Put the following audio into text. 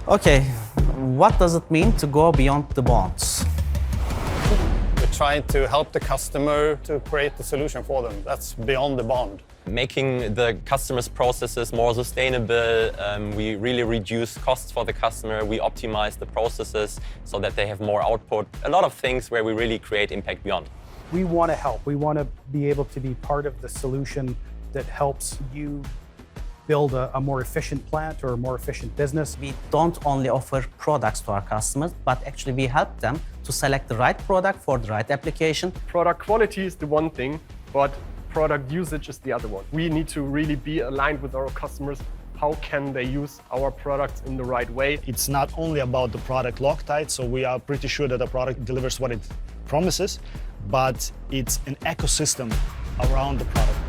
Okay, what does it mean to go beyond the bonds? We're trying to help the customer to create the solution for them. That's beyond the bond. Making the customer's processes more sustainable. We really reduce costs for the customer. We optimize the processes so that they have more output. A lot of things where we really create impact beyond. We want to help. We want to be able to be part of the solution that helps you build a more efficient plant or a more efficient business. We don't only offer products to our customers, but actually we help them to select the right product for the right application. Product quality is the one thing, but product usage is the other one. We need to really be aligned with our customers. How can they use our products in the right way? It's not only about the product LOCTITE, so we are pretty sure that the product delivers what it promises, but it's an ecosystem around the product.